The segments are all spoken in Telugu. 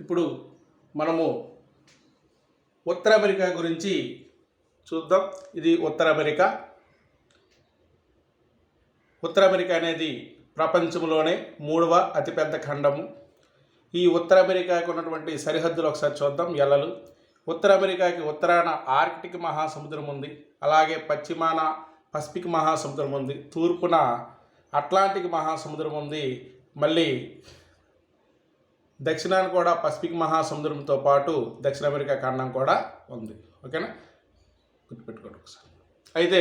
ఇప్పుడు మనము ఉత్తర అమెరికా గురించి చూద్దాం. ఇది ఉత్తర అమెరికా. ఉత్తర అమెరికా అనేది ప్రపంచంలోనే 3వ అతిపెద్ద ఖండము. ఈ ఉత్తర అమెరికాకు ఉన్నటువంటి సరిహద్దులు ఒకసారి చూద్దాం. ఎల్లలు ఉత్తర అమెరికాకి ఉత్తరాన ఆర్కిటిక్ మహాసముద్రం ఉంది, అలాగే పశ్చిమాన పసిఫిక్ మహాసముద్రం ఉంది, తూర్పున అట్లాంటిక్ మహాసముద్రం ఉంది, మళ్ళీ దక్షిణాన కూడా పసిఫిక్ మహాసముద్రంతో పాటు దక్షిణ అమెరికా ఖండం కూడా ఉంది. ఓకేనా, గుర్తుపెట్టుకోండి ఒకసారి. అయితే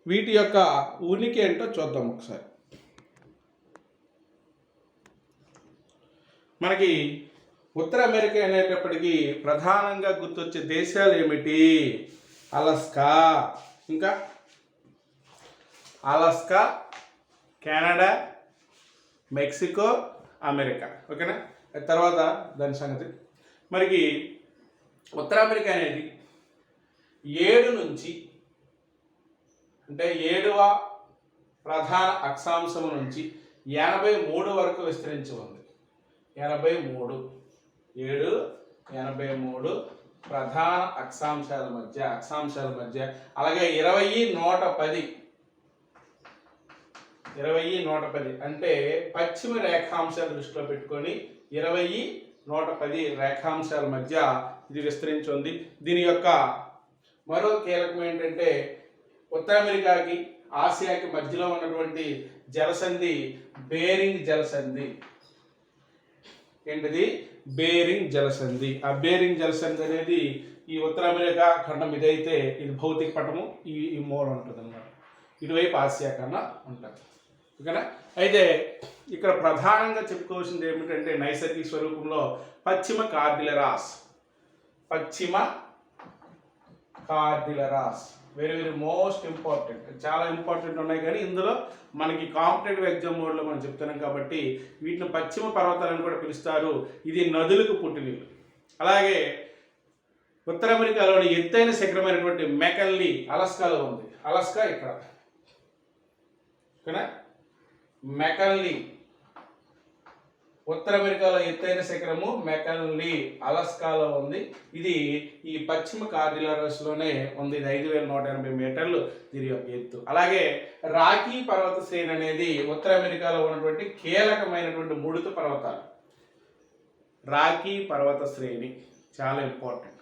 వీటి యొక్క ఉనికి ఏంటో చూద్దాం ఒకసారి. మనకి ఉత్తర అమెరికా అనేటప్పటికీ ప్రధానంగా గుర్తొచ్చే దేశాలు ఏమిటి? అలాస్కా, ఇంకా అలాస్కా, కెనడా, మెక్సికో, అమెరికా. ఓకేనా, తర్వాత దాని సంగతి. మనకి ఉత్తర అమెరికా అనేది 7 నుంచి అంటే 7వ ప్రధాన అక్షాంశం నుంచి 83 వరకు విస్తరించి ఉంది. 83 ప్రధాన అక్షాంశాల మధ్య అలాగే 20-110 అంటే పశ్చిమ రేఖాంశాలు దృష్టిలో పెట్టుకొని 20-110 రేఖాంశాల మధ్య ఇది విస్తరించి ఉంది. దీని యొక్క మరో కీలకం ఏంటంటే ఉత్తర అమెరికాకి ఆసియాకి మధ్యలో ఉన్నటువంటి జలసంధి బేరింగ్ జలసంధి. ఏంటిది? బేరింగ్ జలసంధి. ఆ బేరింగ్ జలసంధి అనేది ఈ ఉత్తర అమెరికా ఖండం ఇదైతే ఇది భౌతిక పటము, ఈ మూల ఉంటుంది అన్నమాట. ఇటువైపు ఆసియా కన్నా ఉంటుంది. ఓకేనా. అయితే ఇక్కడ ప్రధానంగా చెప్పుకోవాల్సింది ఏమిటంటే నైసర్గిక స్వరూపంలో పశ్చిమ కార్డిలరాస్ వెరీ వెరీ మోస్ట్ ఇంపార్టెంట్. చాలా ఇంపార్టెంట్ ఉన్నాయి, కానీ ఇందులో మనకి కాంపిటేటివ్ ఎగ్జామ్ మోడ్లో మనం చెప్తున్నాం కాబట్టి వీటిని పశ్చిమ పర్వతాలను కూడా పిలుస్తారు. ఇది నదులకు పుట్టినీళ్ళు. అలాగే ఉత్తర అమెరికాలోని ఎత్తైన శిఖరమైనటువంటి మెకన్లీ అలాస్కాలో ఉంది. అలాస్కా ఇక్కడ. ఓకేనా, మెకన్లీ ఉత్తర అమెరికాలో ఎత్తైన శిఖరము మెకన్లీ అలాస్కాలో ఉంది. ఇది ఈ పశ్చిమ కార్డిలరస్లోనే ఉంది. ఇది 5180 మీటర్లు దీని యొక్క ఎత్తు. అలాగే రాకీ పర్వత శ్రేణి అనేది ఉత్తర అమెరికాలో ఉన్నటువంటి కీలకమైనటువంటి ముడుత పర్వతాలు. రాకీ పర్వత శ్రేణి చాలా ఇంపార్టెంట్.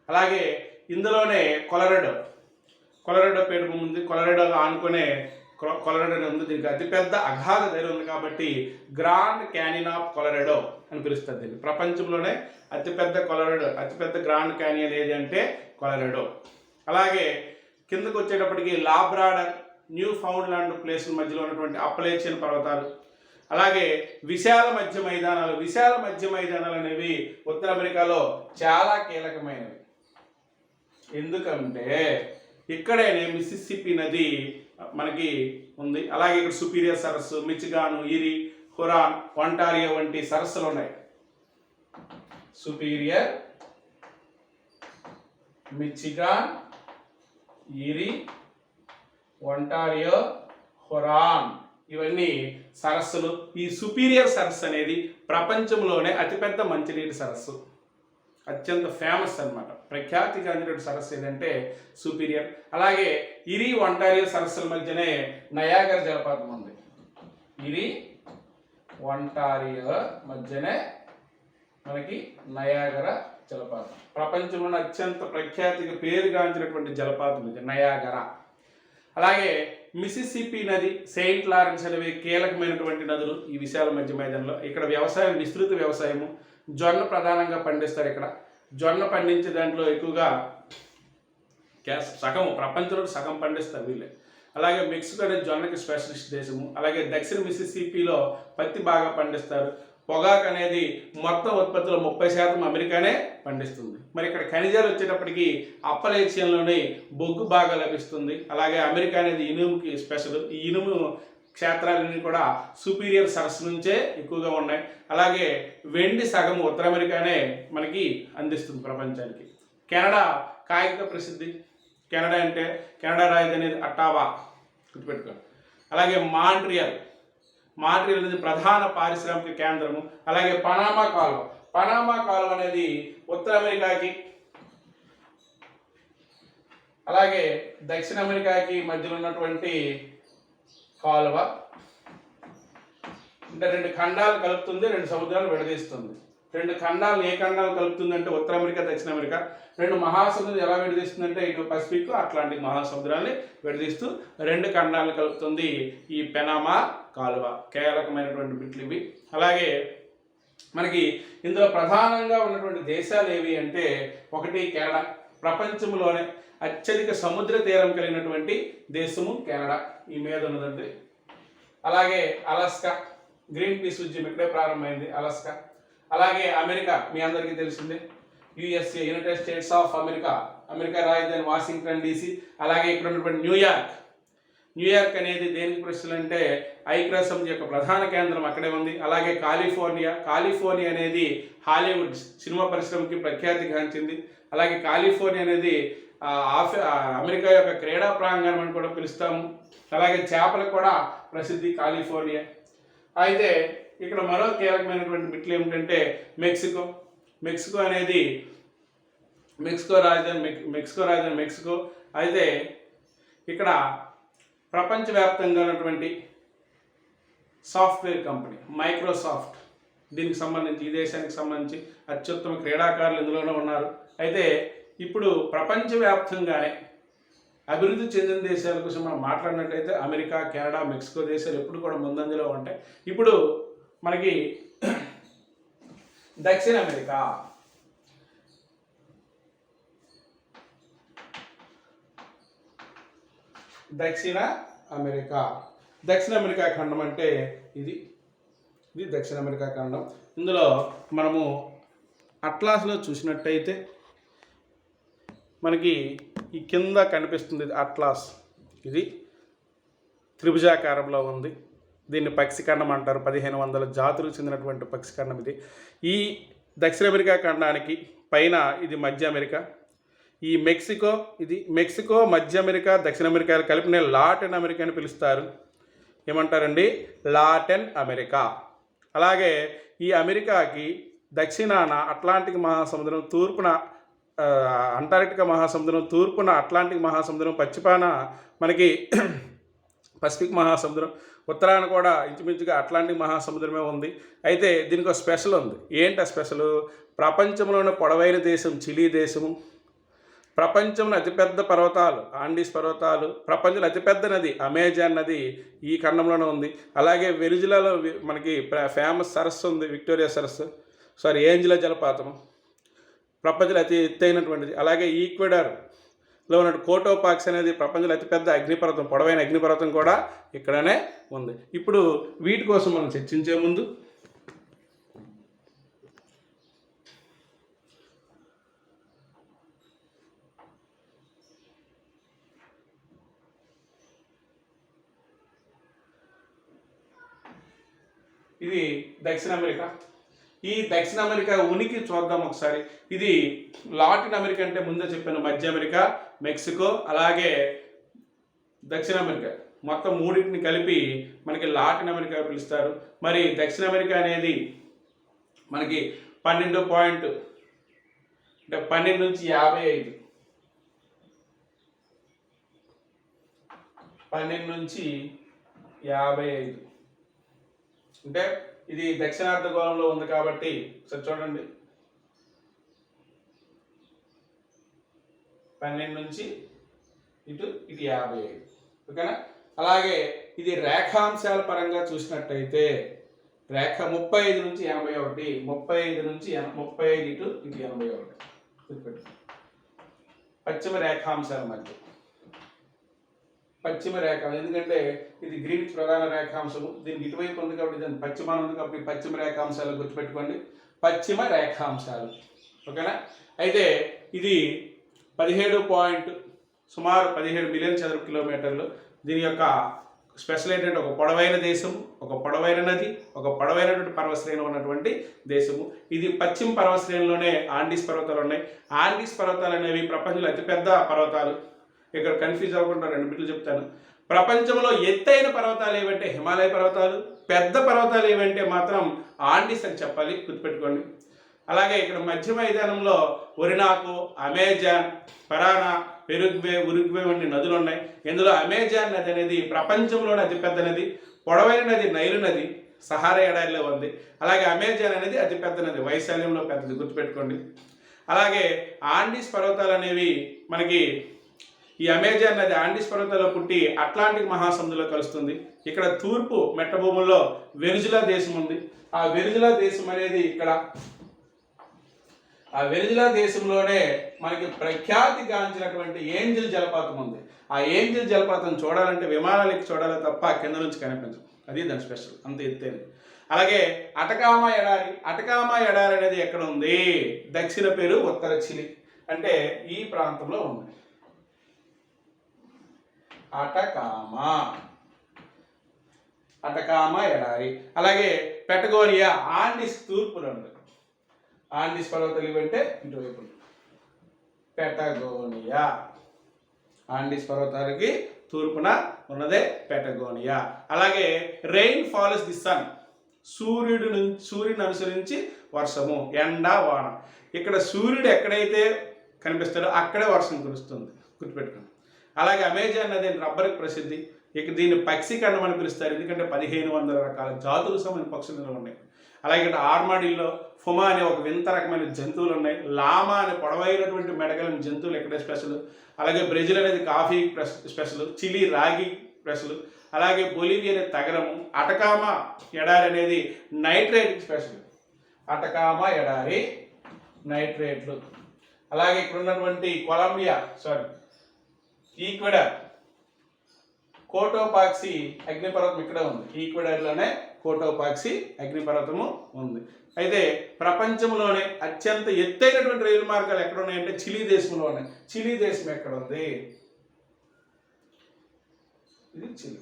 అలాగే ఇందులోనే కొలరాడో పేరు ఉంది. కొలరాడో ఆనుకునే కొలరాడో ఉంది. దీనికి అతిపెద్ద అగాధ ధైర్యం ఉంది కాబట్టి గ్రాండ్ క్యానియన్ ఆఫ్ కొలరాడో అని పిలుస్తుంది దీన్ని. ప్రపంచంలోనే అతిపెద్ద గ్రాండ్ క్యానియన్ ఏది అంటే కొలరాడో. అలాగే కిందకు వచ్చేటప్పటికి లాబ్రాడర్, న్యూ ఫౌండ్లాండ్ ప్లేస్ మధ్యలో ఉన్నటువంటి అప్పలేచియన్ పర్వతాలు. అలాగే విశాల మధ్య మైదానాలు అనేవి ఉత్తర అమెరికాలో చాలా కీలకమైనవి. ఎందుకంటే ఇక్కడేనే మిసిసిపి నది మనకి ఉంది. అలాగే ఇక్కడ సుపీరియర్ సరస్సు, మిచిగాన్, ఈరీ, హురాన్, ఒంటారియో వంటి సరస్సులు ఉన్నాయి. సుపీరియర్, మిచిగాన్, ఈరీ, ఒంటారియో, హురాన్ ఇవన్నీ సరస్సులు. ఈ సుపీరియర్ సరస్సు అనేది ప్రపంచంలోనే అతిపెద్ద మంచినీటి సరస్సు, అత్యంత ఫేమస్ అన్నమాట. ప్రఖ్యాతిగాంచిన సరస్సు ఏదంటే సుపీరియర్. అలాగే ఇరీ, ఒంటారియో సరస్సుల మధ్యనే నయాగర జలపాతం ఉంది. ఇరీ, ఒంటారియో మధ్యనే మనకి నయాగర జలపాతం. ప్రపంచంలోనే అత్యంత ప్రఖ్యాతిగా పేరుగాంచినటువంటి జలపాతం ఇది నయాగర. అలాగే మిసిసిపి నది, సెయింట్ లారెన్స్ అనేవి కీలకమైనటువంటి నదులు ఈ విశాల మధ్య మైదానంలో. ఇక్కడ వ్యవసాయం విస్తృత వ్యవసాయము. జొన్న ప్రధానంగా పండిస్తారు. ఇక్కడ జొన్న పండించే దాంట్లో ఎక్కువగా ప్రపంచంలో సగం పండిస్తారు వీళ్ళే. అలాగే మెక్సికో అనేది జొన్నకి స్పెషలిస్ట్ దేశము. అలాగే దక్షిణ మిసిసిపిలో పత్తి బాగా పండిస్తారు. పొగాకు అనేది మొత్తం ఉత్పత్తిలో 30% అమెరికానే పండిస్తుంది. మరి ఇక్కడ ఖనిజాలు వచ్చేటప్పటికి అప్పలేచియన్లోని బొగ్గు బాగా లభిస్తుంది. అలాగే అమెరికా అనేది ఇనుముకి స్పెషల్. ఈ ఇనుము క్షేత్రాలన్నీ కూడా సుపీరియర్ సరస్సు నుంచే ఎక్కువగా ఉన్నాయి. అలాగే వెండి సగం ఉత్తర అమెరికానే మనకి అందిస్తుంది ప్రపంచానికి. కెనడా కాగిత ప్రసిద్ధి. కెనడా రాజధాని అట్టావా, గుర్తుపెట్టుకోండి. అలాగే మాంట్రియల్ అనేది ప్రధాన పారిశ్రామిక కేంద్రము. అలాగే పనామా పనామా కాలువ అనేది ఉత్తర అమెరికాకి అలాగే దక్షిణ అమెరికాకి మధ్యలో ఉన్నటువంటి కాలువ. అంటే రెండు ఖండాలు కలుపుతుంది, రెండు సముద్రాలు విడదీస్తుంది. రెండు ఖండాలు ఏ ఖండాలు కలుపుతుంది అంటే ఉత్తర అమెరికా, దక్షిణ అమెరికా. రెండు మహాసముద్రాలు ఎలా విడదీస్తుంది అంటే ఇటు పసిఫిక్, అట్లాంటిక్ మహాసముద్రాన్ని విడదీస్తూ రెండు ఖండాలను కలుపుతుంది ఈ పనామా కాలువ. కీలకమైనటువంటి బిట్లు ఇవి. అలాగే మనకి ఇందులో ప్రధానంగా ఉన్నటువంటి దేశాలు ఏవి అంటే ఒకటి కెనడా. ప్రపంచంలోనే అత్యధిక సముద్ర తీరం కలిగినటువంటి దేశము కెనడా, ఈ మీద ఉన్నదండి. అలాగే అలాస్కా, గ్రీన్ పీస్ ఉద్యమం ఇక్కడే ప్రారంభమైంది అలాస్కా. అలాగే అమెరికా, మీ అందరికీ తెలిసిందే, USA, United states of America. America రాజధాని వాషింగ్టన్ డీసీ. అలాగే ఇక్కడ ఉన్నటువంటి న్యూయార్క్ అనేది దేనికి ప్రశ్నలు అంటే ఐక్యరాజ్య సమితి యొక్క ప్రధాన కేంద్రం అక్కడే ఉంది. అలాగే కాలిఫోర్నియా అనేది హాలీవుడ్ సినిమా పరిశ్రమకి ప్రఖ్యాతిగాంచింది. అలాగే కాలిఫోర్నియా అనేది అమెరికా యొక్క క్రీడా ప్రాంగణం అని కూడా పిలుస్తాము. అలాగే చేపలకు కూడా ప్రసిద్ధి కాలిఫోర్నియా. అయితే ఇక్కడ మరో కీలకమైనటువంటి బిట్లు ఏమిటంటే మెక్సికో అనేది మెక్సికో రాజధాని మెక్సికో. అయితే ఇక్కడ ప్రపంచవ్యాప్తంగా ఉన్నటువంటి సాఫ్ట్వేర్ కంపెనీ మైక్రోసాఫ్ట్, దీనికి సంబంధించి ఈ దేశానికి సంబంధించి అత్యుత్తమ క్రీడాకారులు ఇందులోనే ఉన్నారు. అయితే ఇప్పుడు ప్రపంచవ్యాప్తంగానే అభివృద్ధి చెందిన దేశాల కోసం మనం మాట్లాడినట్లయితే అమెరికా, కెనడా, మెక్సికో దేశాలు ఎప్పుడు కూడా ముందంజలో ఉంటాయి. ఇప్పుడు మనకి దక్షిణ అమెరికా. దక్షిణ అమెరికా ఖండం అంటే ఇది దక్షిణ అమెరికా ఖండం. ఇందులో మనము అట్లాస్లో చూసినట్టయితే మనకి ఈ కింద కనిపిస్తుంది అట్లాస్. ఇది త్రిభుజాకారంలో ఉంది. దీన్ని పక్షిఖండం అంటారు. 1500 జాతులకు చెందినటువంటి పక్షిఖండం ఇది. ఈ దక్షిణ అమెరికా ఖండానికి పైన ఇది మధ్య అమెరికా. ఈ మెక్సికో మధ్య అమెరికా, దక్షిణ అమెరికాలు కలిపిన లాటిన్ అమెరికా అని పిలుస్తారు. ఏమంటారండి? Latin America. అలాగే ఈ అమెరికాకి దక్షిణాన అట్లాంటిక్ మహాసముద్రం, తూర్పున అంటార్కిటికా మహాసముద్రం, తూర్పున అట్లాంటిక్ మహాసముద్రం, పశ్చిమాన మనకి పసిఫిక్ మహాసముద్రం, ఉత్తరాన కూడా ఇంచుమించుగా అట్లాంటిక్ మహాసముద్రమే ఉంది. అయితే దీనికి ఒక స్పెషల్ ఉంది. ఏంటి ఆ స్పెషల్? ప్రపంచంలోని పొడవైన దేశం చిలీ దేశము, ప్రపంచంలో అతిపెద్ద పర్వతాలు ఆండీస్ పర్వతాలు, ప్రపంచంలో అతిపెద్ద నది అమెజాన్ నది ఈ ఖండంలోనే ఉంది. అలాగే వెనిజులాలో మనకి ఫేమస్ సరస్సు ఉంది, విక్టోరియా సరస్సు, ఏంజిలా జలపాతం, ప్రపంచంలో అతి ఎత్తైనటువంటిది. అలాగే ఈక్వెడార్లో ఉన్న కోటోపాక్స్ అనేది ప్రపంచంలో అతిపెద్ద అగ్నిపర్వతం, పొడవైన అగ్నిపర్వతం కూడా ఇక్కడనే ఉంది. ఇప్పుడు వీటి కోసం మనం చర్చించే ముందు ఇది దక్షిణ అమెరికా. ఈ దక్షిణ అమెరికా ఉనికి చూద్దాం ఒకసారి. ఇది లాటిన్ అమెరికా అంటే ముందే చెప్పాను, మధ్య అమెరికా, మెక్సికో, అలాగే దక్షిణ అమెరికా, మొత్తం మూడింటిని కలిపి మనకి లాటిన్ అమెరికా పిలుస్తారు. మరి దక్షిణ అమెరికా అనేది మనకి 12 నుంచి 55 12 నుంచి 55 అంటే ఇది దక్షిణార్ధగోళంలో ఉంది కాబట్టి ఒకసారి చూడండి, 12 నుంచి ఇటు 55. ఓకేనా? అలాగే ఇది రేఖాంశాల పరంగా చూసినట్టయితే రేఖ 35 నుంచి 81, 35 ఇటు 81. పశ్చిమ రేఖాంశాల మధ్య పశ్చిమ రేఖ, ఎందుకంటే ఇది గ్రీనిచ్ ప్రధాన రేఖాంశము, దీనికి ఇటువైపు ఉంది కాబట్టి దాన్ని పశ్చిమాన ఉంది కాబట్టి పశ్చిమ రేఖాంశాలు గుర్తుపెట్టుకోండి, పశ్చిమ రేఖాంశాలు. ఓకేనా? అయితే ఇది సుమారు 17 మిలియన్ చదరపు కిలోమీటర్లు. దీని యొక్క స్పెషల్ ఏంటంటే ఒక పొడవైన దేశము, ఒక పొడవైన నది, ఒక పొడవైనటువంటి పర్వతశ్రేణి ఉన్నటువంటి దేశము. ఇది పశ్చిమ పర్వతశ్రేణిలోనే ఆండీస్ పర్వతాలు ఉన్నాయి. ఆండీస్ పర్వతాలు అనేవి ప్రపంచంలో అతిపెద్ద పర్వతాలు. ఇక్కడ కన్ఫ్యూజ్ అవ్వకుండా 2 బిట్లు చెప్తాను. ప్రపంచంలో ఎత్తైన పర్వతాలు ఏవంటే హిమాలయ పర్వతాలు, పెద్ద పర్వతాలు ఏవంటే మాత్రం ఆండీస్ అని చెప్పాలి, గుర్తుపెట్టుకోండి. అలాగే ఇక్కడ మధ్య మైదానంలో ఒరినాకో, అమెజాన్, పరానా, ఉరుగ్వే వంటి నదులు ఉన్నాయి. ఇందులో అమెజాన్ నది అనేది ప్రపంచంలోనే అతిపెద్ద నది. పొడవైన నది నైలు నది, సహారా ఎడారిలో ఉంది. అలాగే అమెజాన్ అనేది అతిపెద్ద నది, వైశాల్యంలో పెద్దది, గుర్తుపెట్టుకోండి. అలాగే ఆండీస్ పర్వతాలు అనేవి మనకి ఈ అమెజాన్ నది ఆండీస్ పర్వతాల్లో పుట్టి అట్లాంటిక్ మహాసముద్రంలో కలుస్తుంది. ఇక్కడ తూర్పు మెట్టభూముల్లో వెనిజులా దేశం ఉంది. ఆ వెనిజులా దేశం అనేది ఇక్కడ ఆ వెనిజులా దేశంలోనే మనకి ప్రఖ్యాతిగాంచినటువంటి ఏంజిల్ జలపాతం ఉంది. ఆ ఏంజిల్ జలపాతం చూడాలంటే విమానాలకి చూడాలి తప్ప కింద నుంచి కనిపించదు. అది దాని స్పెషల్, అంత ఎత్తైనది. అలాగే అటకామా ఎడారి అనేది ఎక్కడ ఉంది? దక్షిణ పెరు, ఉత్తర చిలీ, అంటే ఈ ప్రాంతంలో ఉంది అటకామా ఎడారి. అలాగే పెటగోనియా ఆండిస్ తూర్పులో ఉంది. ఆండిస్ పర్వతాలు ఇవంటే ఇటువైపు పెటగోనియా. ఆండిస్ పర్వతాలకి తూర్పున ఉన్నదే పెటగోనియా. అలాగే రెయిన్ ఫాల్స్ ది సన్, సూర్యుని అనుసరించి వర్షము, ఎండ, వాన. ఇక్కడ సూర్యుడు ఎక్కడైతే కనిపిస్తాడో అక్కడే వర్షం కురుస్తుంది, గుర్తుపెట్టుకోండి. అలాగే అమెజాన్ నది రబ్బర్కి ప్రసిద్ధి. ఇక దీన్ని పక్షి ఖండం అని పిలుస్తారు, ఎందుకంటే 1500 రకాల జాతులకు సంబంధించిన పక్షులు ఉన్నాయి. అలాగే ఇక్కడ ఆర్మాడిల్లో ఫుమా అనే ఒక వింత రకమైన జంతువులు ఉన్నాయి. లామా అనే పొడవైనటువంటి మెడగలిగిన జంతువులు ఇక్కడే స్పెషల్. అలాగే బ్రెజిల్ అనేది కాఫీ స్పెషల్, చిలీ రాగి స్పెషల్. అలాగే బొలివియా అనే తగరము. అటకామా ఎడారి అనేది నైట్రేట్ స్పెషల్. అటకామా ఎడారి నైట్రేట్లు. అలాగే ఇక్కడ ఉన్నటువంటి ఈక్వెడార్, కోటోపాక్సి అగ్నిపర్వతం ఇక్కడ ఉంది. ఈక్వెడార్లోనే కోటోపాక్సి అగ్నిపర్వతము ఉంది. అయితే ప్రపంచంలోనే అత్యంత ఎత్తైనటువంటి రైలు మార్గాలు ఎక్కడ ఉన్నాయంటే చిలీ దేశంలో ఉన్నాయి. చిలీ దేశం ఎక్కడ ఉంది? ఇది చిలీ.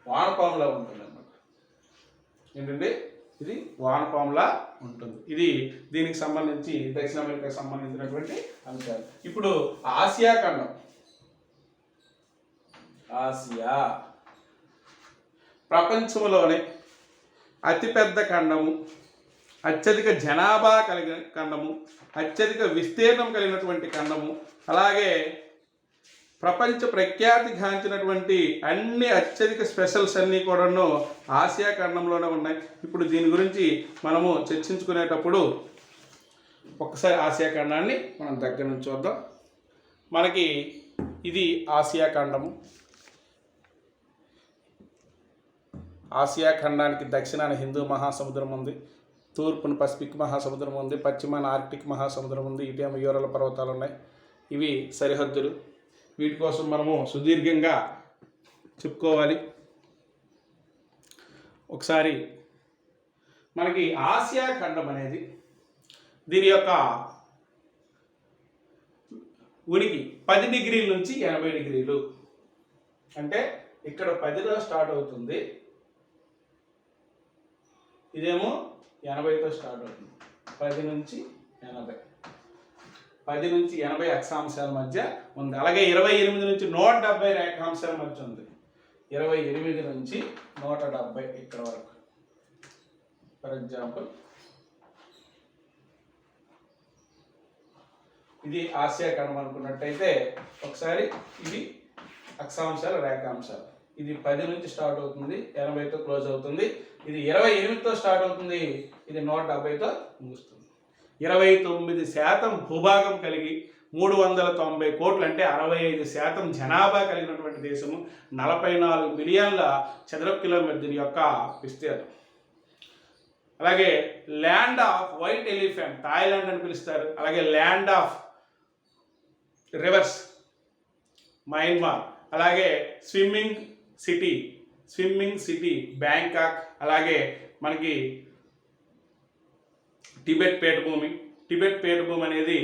వానపాములా ఉంటుంది అన్నమాట. ఏంటంటే ఇది వానపాములా ఉంటుంది. ఇది దీనికి సంబంధించి దక్షిణ అమెరికాకు సంబంధించినటువంటి అంశాలు. ఇప్పుడు ఆసియా ఖండం. ఆసియా ప్రపంచంలోనే అతిపెద్ద ఖండము, అత్యధిక జనాభా కలిగిన ఖండము, అత్యధిక విస్తీర్ణం కలిగినటువంటి ఖండము. అలాగే ప్రపంచ ప్రఖ్యాతిగాంచినటువంటి అన్ని అత్యధిక స్పెషల్స్ అన్నీ కూడాను ఆసియా ఖండంలోనే ఉన్నాయి. ఇప్పుడు దీని గురించి మనము చర్చించుకునేటప్పుడు ఒక్కసారి ఆసియా ఖండాన్ని మనం దగ్గర నుంచి చూద్దాం. మనకి ఇది ఆసియా ఖండము. ఆసియా ఖండానికి దక్షిణాన హిందూ మహాసముద్రం ఉంది, తూర్పున పసిఫిక్ మహాసముద్రం ఉంది, పశ్చిమాన ఆర్కిటిక్ మహాసముద్రం ఉంది, ఇటేమో యూరల్ పర్వతాలు ఉన్నాయి. ఇవి సరిహద్దులు. వీటి కోసం మనము సుదీర్ఘంగా చెప్పుకోవాలి. ఒకసారి మనకి ఆసియా ఖండం అనేది దీని యొక్క ఉనికి 10 డిగ్రీల నుంచి 80 డిగ్రీలు. అంటే ఇక్కడ 10లో స్టార్ట్ అవుతుంది, ఇదేమో 80తో స్టార్ట్ అవుతుంది. 10 నుంచి 80, 10 నుంచి 80 అక్షాంశాల మధ్య ఉంది. అలాగే 28 నుంచి 170 రేఖాంశాల మధ్య ఉంది. 28 నుంచి 170 ఇక్కడ వరకు. ఫర్ ఎగ్జాంపుల్ ఇది ఆసియా ఖండం అనుకున్నట్టయితే ఒకసారి ఇది అక్షాంశాలు, రేఖాంశాలు. ఇది 10 నుంచి స్టార్ట్ అవుతుంది, 80తో క్లోజ్ అవుతుంది. ఇది 28తో స్టార్ట్ అవుతుంది, ఇది 170తో ముగుస్తుంది. 29% భూభాగం కలిగి 390 కోట్లు అంటే 65% జనాభా కలిగినటువంటి దేశము. 44 మిలియన్ల చదరపు కిలోమీటర్ దీని యొక్క విస్తీర్ణం. అలాగే land off white elephant, Thailand అని పిలుస్తారు. అలాగే ల్యాండ్ ఆఫ్ రివర్స్, మయన్మార్. అలాగే స్విమ్మింగ్ సిటీ బ్యాంకాక్. అలాగే మనకి టిబెట్ పీఠభూమి అనేది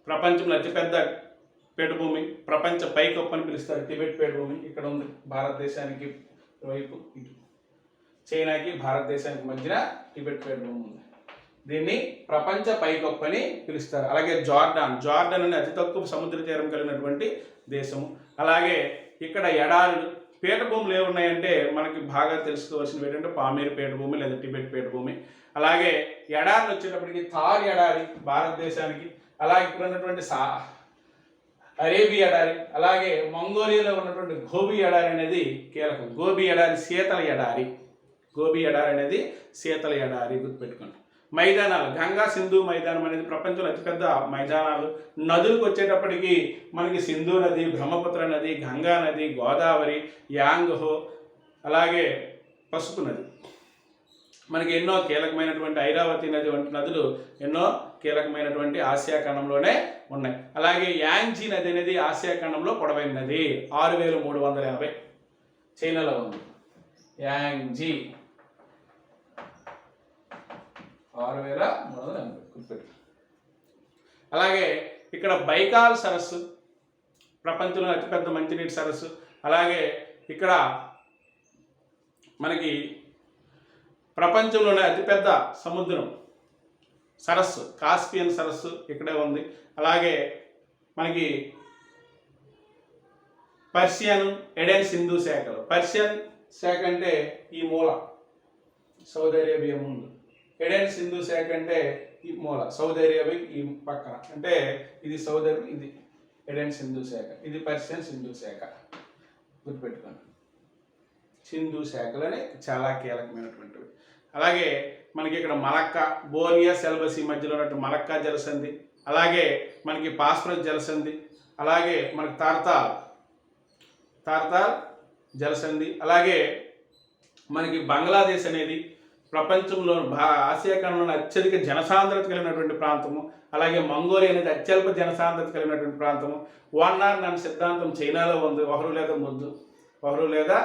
ప్రపంచంలో అతిపెద్ద పీఠభూమి, ప్రపంచ పైకప్పు అని పిలుస్తారు. టిబెట్ పీఠభూమి ఇక్కడ ఉంది, భారతదేశానికి వైపు, చైనాకి భారతదేశానికి మధ్యన టిబెట్ పీఠభూమి ఉంది. దీన్ని ప్రపంచ పైకప్పు అని పిలుస్తారు. అలాగే జార్డాన్ అనే అతి తక్కువ సముద్ర తీరం కలిగినటువంటి దేశము. అలాగే ఇక్కడ ఎడారులు, పీఠభూములు ఏమున్నాయంటే మనకి బాగా తెలుసుకోవాల్సినవి ఏంటంటే పామీర్ పీఠభూమి లేదా టిబెట్ పీఠభూమి. అలాగే ఎడారులు వచ్చేటప్పటికి థార్ ఎడారి భారతదేశానికి, అలాగే ఇక్కడ ఉన్నటువంటి అరేబియా ఎడారి, అలాగే మంగోలియాలో ఉన్నటువంటి గోబీ ఎడారి అనేది కీలకం. గోబీ ఎడారి శీతల ఎడారి, గోబీ ఎడారి అనేది శీతల ఎడారి, గుర్తుపెట్టుకోండి. మైదానాలు, గంగా సింధు మైదానం అనేది ప్రపంచంలో అతిపెద్ద మైదానాలు. నదులకు వచ్చేటప్పటికి మనకి సింధు నది, బ్రహ్మపుత్ర నది, గంగా నది, గోదావరి, యాంగ్హో, అలాగే పసుపు నది. మనకి ఎన్నో కీలకమైనటువంటి ఐరావతి నది వంటి నదులు ఎన్నో కీలకమైనటువంటి ఆసియా ఖండంలోనే ఉన్నాయి. అలాగే యాంగ్జీ నది అనేది ఆసియా ఖండంలో పొడవైన నది, 6350 చైనాలో ఉంది. యాంగ్జీ 6350 గుర్తుపెట్టు. అలాగే ఇక్కడ బైకాల్ సరస్సు ప్రపంచంలో అతిపెద్ద మంచినీటి సరస్సు. అలాగే ఇక్కడ మనకి ప్రపంచంలోనే అతిపెద్ద సముద్రం సరస్సు కాస్పియన్ సరస్సు ఇక్కడే ఉంది. అలాగే మనకి పర్షియన్ ఎడెన్ సింధు శాఖలు. పర్షియన్ శాఖ అంటే ఈ మూల సౌదీ అరేబియా ముందు, ఎడెన్ సింధు శాఖ అంటే ఈ మూల సౌదీ అరేబియా ఈ పక్కన, అంటే ఇది సౌదీ అరేబియా, ఇది ఎడెన్ సింధు శాఖ, ఇది పర్షియన్ సింధు శాఖ, గుర్తుపెట్టుకోండి. సింధు శాఖలని చాలా కీలకమైనటువంటివి. అలాగే మనకి ఇక్కడ మలక్కా, బోనియా సెల్బసి మధ్యలో ఉన్నట్టు మలక్కా జలసంధి, అలాగే మనకి పాస్పరస్ జలసంధి, అలాగే మనకి తార్తాల్ జలసంధి, అలాగే మనకి బంగ్లాదేశ్ అనేది ప్రపంచంలో ఆసియా ఖండంలో అత్యధిక జనసాంద్రత కలిగినటువంటి ప్రాంతము. అలాగే మంగోలియా అనేది అత్యల్ప జనసాంద్రత కలిగినటువంటి ప్రాంతము. వన్ ఆర్ నన్ సిద్ధాంతం చైనాలో ఉంది, ఒకరు లేదా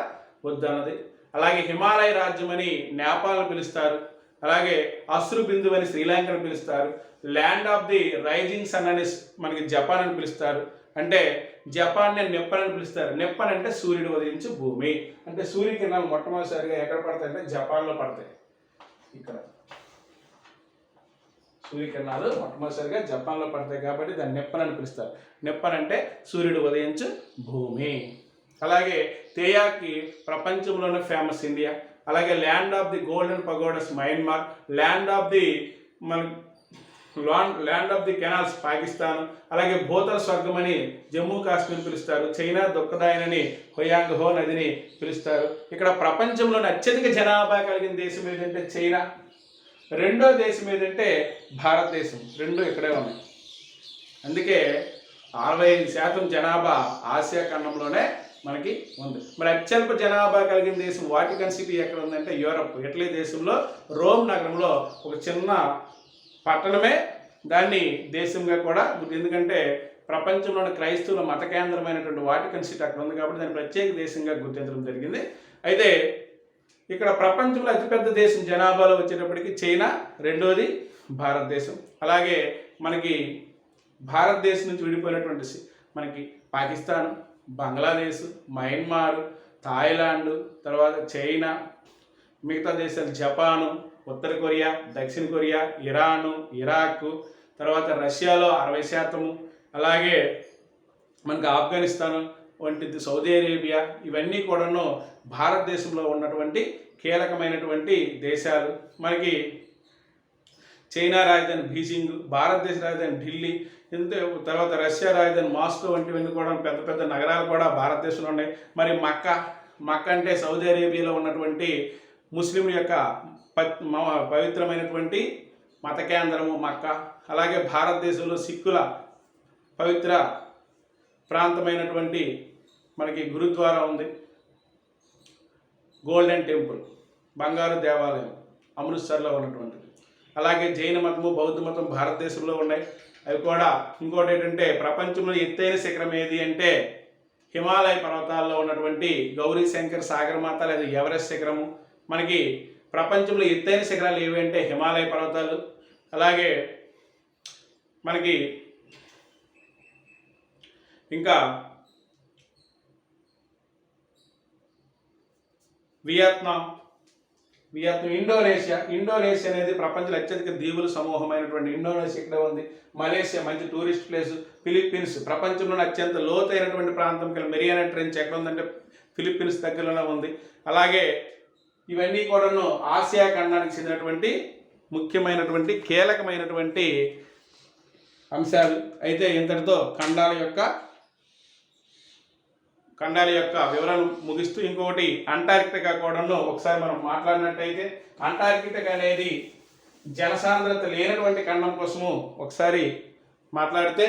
వద్దు అన్నది. అలాగే హిమాలయ రాజ్యం అని నేపాల్ని పిలుస్తారు. అలాగే అశ్రు బిందు అని శ్రీలంకను పిలుస్తారు. Land of the rising sun అని మనకి జపాన్ అని పిలుస్తారు. అంటే జపాన్ని నెప్పన్ అని పిలుస్తారు. నెప్పన్ అంటే సూర్యుడు ఉదయించే భూమి. అంటే సూర్యకిరణాలు మొట్టమొదటిసారిగా ఎక్కడ పడతాయి అంటే జపాన్లో పడతాయి. ఇక్కడ సూర్యకిరణాలు మొట్టమొదటిసారిగా జపాన్లో పడతాయి కాబట్టి దాన్ని నెప్పన్ అని పిలుస్తారు. నెప్పన్ అంటే సూర్యుడు ఉదయించే భూమి. అలాగే తేయాకి ప్రపంచంలోనే ఫేమస్ ఇండియా. అలాగే land of the golden pagodas Myanmar, land of the canals Pakistan, అలాగే భూతల స్వర్గం అని జమ్మూ కాశ్మీర్ పిలుస్తారు. చైనా దుఃఖదాయనని హోయాంగ్హో నదిని పిలుస్తారు. ఇక్కడ ప్రపంచంలోని అత్యధిక జనాభా కలిగిన దేశం ఏదంటే చైనా, రెండో దేశం ఏదంటే భారతదేశం. రెండు ఇక్కడే ఉన్నాయి. అందుకే 65% జనాభా ఆసియా ఖండంలోనే మనకి ఉంది. మరి అత్యల్ప జనాభా కలిగిన దేశం వాటికన్ సిటీ ఎక్కడ ఉందంటే యూరప్, ఇటలీ దేశంలో రోమ్ నగరంలో ఒక చిన్న పట్టణమే దాన్ని దేశంగా కూడా, ఎందుకంటే ప్రపంచంలోని క్రైస్తవుల మత కేంద్రమైనటువంటి వాటికన్ సిటీ అక్కడ ఉంది కాబట్టి దాన్ని ప్రత్యేక దేశంగా గుర్తించడం జరిగింది. అయితే ఇక్కడ ప్రపంచంలో అతిపెద్ద దేశం జనాభాలో వచ్చేటప్పటికి చైనా, రెండోది భారతదేశం. అలాగే మనకి భారతదేశం నుంచి విడిపోయినటువంటి మనకి పాకిస్తాన్, బంగ్లాదేశ్, మయన్మార్, థాయిలాండ్, తర్వాత చైనా, మిగతా దేశాలు జపాను, ఉత్తర కొరియా, దక్షిణ కొరియా, ఇరాను, ఇరాక్, తర్వాత రష్యాలో 60%, అలాగే మనకి ఆఫ్ఘనిస్తాన్ వంటిది, సౌదీ అరేబియా, ఇవన్నీ కూడాను భారతదేశంలో ఉన్నటువంటి కీలకమైనటువంటి దేశాలు. మనకి చైనా రాజధాని బీజింగ్, భారతదేశ రాజధాని ఢిల్లీ, తర్వాత రష్యా రాజధాని మాస్కో వంటివన్నీ కూడా పెద్ద పెద్ద నగరాలు కూడా భారతదేశంలో ఉన్నాయి. మరి మక్క అంటే సౌదీ అరేబియాలో ఉన్నటువంటి ముస్లింల యొక్క పవిత్రమైనటువంటి మత కేంద్రము మక్క. అలాగే భారతదేశంలో సిక్కుల పవిత్ర ప్రాంతమైనటువంటి మనకి గురుద్వారా ఉంది, గోల్డెన్ టెంపుల్, బంగారు దేవాలయం అమృత్సర్లో ఉన్నటువంటిది. అలాగే జైన మతము, బౌద్ధ మతం భారతదేశంలో ఉన్నాయి. అవి కూడా ఇంకోటి ఏంటంటే ప్రపంచంలో ఎత్తైన శిఖరం ఏది అంటే హిమాలయ పర్వతాల్లో ఉన్నటువంటి గౌరీ శంకర్ సాగరమాత లేదా ఎవరెస్ట్ శిఖరము. మనకి ప్రపంచంలో ఎత్తైన శిఖరాలు ఏవి అంటే హిమాలయ పర్వతాలు. అలాగే మనకి ఇంకా వియత్నాం, ఇండోనేషియా అనేది ప్రపంచంలో అత్యధిక దీవుల సమూహమైనటువంటి ఇండోనేషియా ఇక్కడ ఉంది. మలేషియా మంచి టూరిస్ట్ ప్లేస్. ఫిలిప్పీన్స్ ప్రపంచంలోని అత్యంత లోతైనటువంటి ప్రాంతం కలిగి మెరియానా ట్రెంచ్ ఎక్కడ ఉందంటే ఫిలిప్పీన్స్ దగ్గరలోనే ఉంది. అలాగే ఇవన్నీ కూడాను ఆసియా ఖండానికి చెందినటువంటి ముఖ్యమైనటువంటి కీలకమైనటువంటి అంశాలు. అయితే ఇంతటితో ఖండాల యొక్క వివరాలు ముగిస్తూ ఇంకొకటి అంటార్కిటికా కూడాను ఒకసారి మనం మాట్లాడినట్టయితే, అంటార్కిటికా అనేది జనసాంద్రత లేనటువంటి ఖండం కోసము ఒకసారి మాట్లాడితే